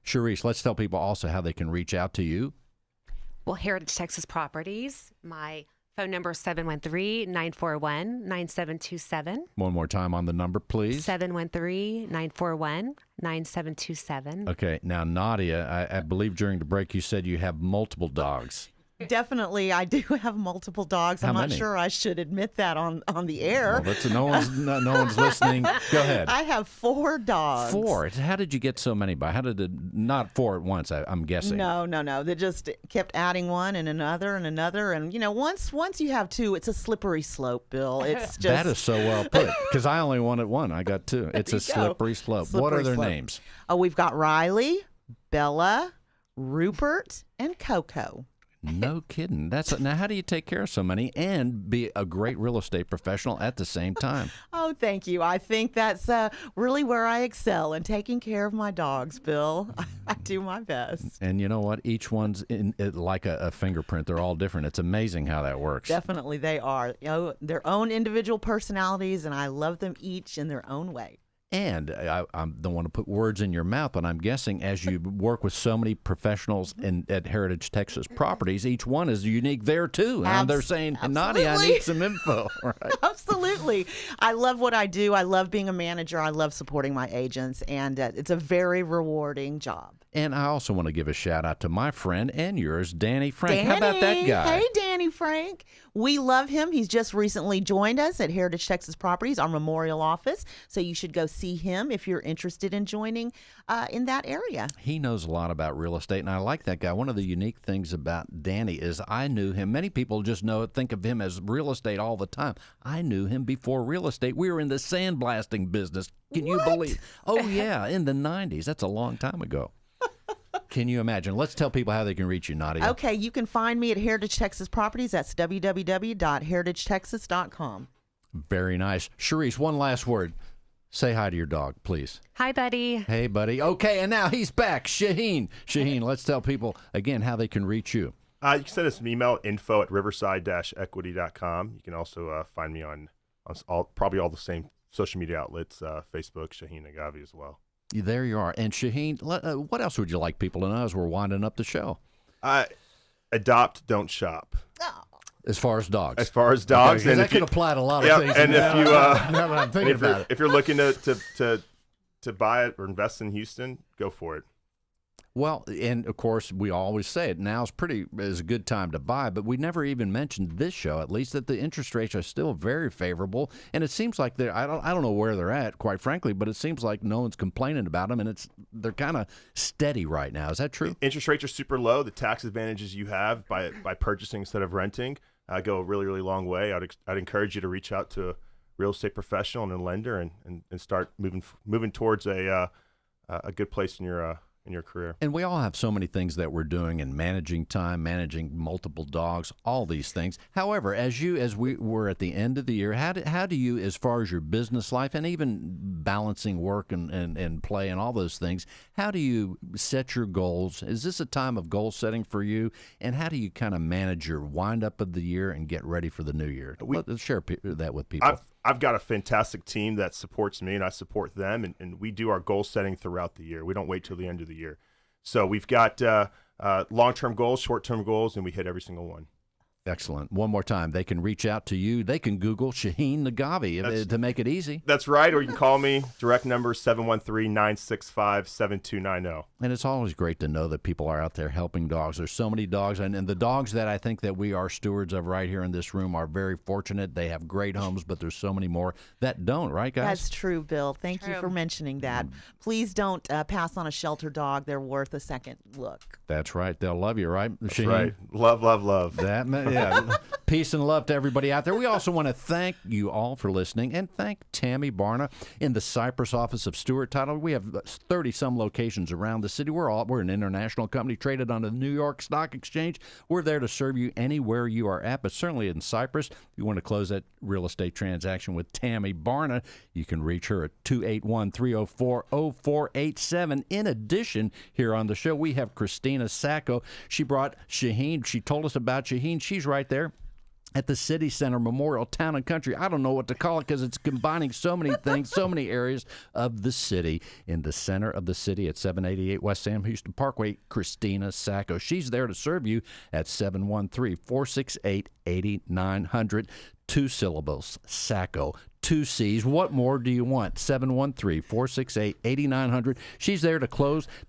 Cherise, let's tell people also how they can reach out to you. Well, Heritage Texas Properties. My phone number is 713-941-9727. One more time on the number, please. 713-941-9727. Okay. Now, Nadia, I believe during the break you said you have multiple dogs. Definitely, I do have multiple dogs. How I'm not many? sure I should admit that on the air. Well, no one's listening. Go ahead. I have 4 dogs. 4. How did you get so many by? How did it not 4 at once? I'm guessing. No. They just kept adding one and another, and you know, once you have 2, it's a slippery slope, Bill. It's just That is so well put. Because I only wanted 1. I got 2. It's a slippery slope. What are their names? Oh, we've got Riley, Bella, Rupert, and Coco. No kidding. Now, how do you take care of so many and be a great real estate professional at the same time? Oh, thank you. I think that's really where I excel in taking care of my dogs, Bill. I do my best. And you know what? Each one's like a fingerprint. They're all different. It's amazing how that works. Definitely they are. You know, their own individual personalities, and I love them each in their own way. And I don't want to put words in your mouth, but I'm guessing as you work with so many professionals at Heritage Texas Properties, each one is unique there too. And they're saying, Nadia, I need some info. Right? Absolutely. I love what I do. I love being a manager. I love supporting my agents, and it's a very rewarding job. And I also want to give a shout out to my friend and yours, Danny Frank. How about that guy? Hey, Danny Frank. We love him. He's just recently joined us at Heritage Texas Properties, our memorial office. So you should go see him if you're interested in joining in that area. He knows a lot about real estate, and I like that guy. One of the unique things about Danny is I knew him. Many people just think of him as real estate all the time. I knew him before real estate. We were in the sandblasting business. Can you believe? Oh, yeah, in the 90s. That's a long time ago. Can you imagine? Let's tell people how they can reach you, Nadia. Okay, you can find me at Heritage Texas Properties. That's www.heritagetexas.com. Very nice. Cherise, one last word. Say hi to your dog, please. Hi, buddy. Hey, buddy. Okay, and now he's back. Shahin. Shahin, let's tell people again how they can reach you. You can send us an email, info@riverside-equity.com. You can also find me on probably all the same social media outlets, Facebook, Shahin Agavi as well. There you are. And Shahin, what else would you like people to know as we're winding up the show? Adopt, don't shop. As far as dogs. As far as dogs, okay, and that could apply to a lot of things. And if you, now that I'm thinking about it, if you're looking to buy it or invest in Houston, go for it. Well, and of course, we always say it. Now is a good time to buy, but we never even mentioned this show, at least, that the interest rates are still very favorable. And it seems like I don't know where they're at, quite frankly, but it seems like no one's complaining about them, and they're kind of steady right now. Is that true? Interest rates are super low. The tax advantages you have by purchasing instead of renting go a really, really long way. I'd encourage you to reach out to a real estate professional and a lender and start moving towards a good place in your career. And we all have so many things that we're doing and managing time, managing multiple dogs, all these things. However, as we were at the end of the year, how do you, as far as your business life and even balancing work and play and all those things, how do you set your goals? Is this a time of goal setting for you? And how do you kind of manage your wind up of the year and get ready for the new year? Let's share that with people. I've got a fantastic team that supports me, and I support them, and we do our goal setting throughout the year. We don't wait till the end of the year. So we've got long-term goals, short-term goals, and we hit every single one. Excellent. One more time, they can reach out to you. They can Google Shahin Agavi to make it easy. That's right, or you can call me. Direct number 713-965-7290. And it's always great to know that people are out there helping dogs. There's so many dogs, and the dogs that I think that we are stewards of right here in this room are very fortunate. They have great homes, but there's so many more that don't, right, guys? That's true, Bill. Thank you for mentioning that. Please don't pass on a shelter dog. They're worth a second look. That's right. They'll love you, right? That's right. Love, love, love. Yeah. Peace and love to everybody out there. We also want to thank you all for listening and thank Tammy Barna in the Cypress office of Stewart Title. We have 30-some locations around the city. We're an international company traded on the New York Stock Exchange. We're there to serve you anywhere you are at, but certainly in Cypress. If you want to close that real estate transaction with Tammy Barna, you can reach her at 281-304-0487. In addition, here on the show, we have Christina Sacco. She brought Shahin. She told us about Shahin. She's right there at the City Center Memorial Town and Country. I don't know what to call it because it's combining so many things, so many areas of the city. In the center of the city at 788 West Sam Houston Parkway, Christina Sacco. She's there to serve you at 713-468-8900. 2 syllables, Sacco. 2 C's. What more do you want? 713-468-8900. She's there to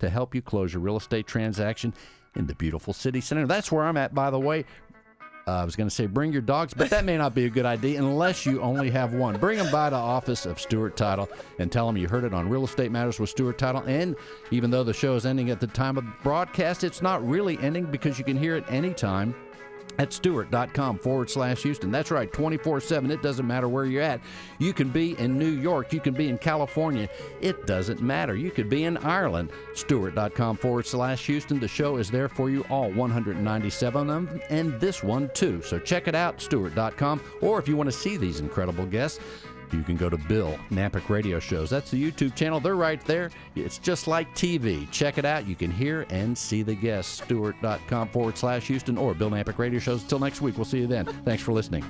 help you close your real estate transaction in the beautiful City Center. That's where I'm at, by the way. I was going to say bring your dogs, but that may not be a good idea unless you only have one. Bring them by the office of Stewart Title and tell them you heard it on Real Estate Matters with Stewart Title. And even though the show is ending at the time of broadcast, it's not really ending because you can hear it anytime at stewart.com/Houston. That's right, 24/7. It doesn't matter where you're at. You can be in New York. You can be in California. It doesn't matter. You could be in Ireland. Stewart.com/Houston. The show is there for you, all 197 of them, and this one too. So check it out, Stewart.com. Or if you want to see these incredible guests, you can go to Bill Nampick Radio Shows. That's the YouTube channel. They're right there. It's just like TV. Check it out. You can hear and see the guests. Stewart.com/Houston or Bill Nampick Radio Shows. Until next week, we'll see you then. Thanks for listening.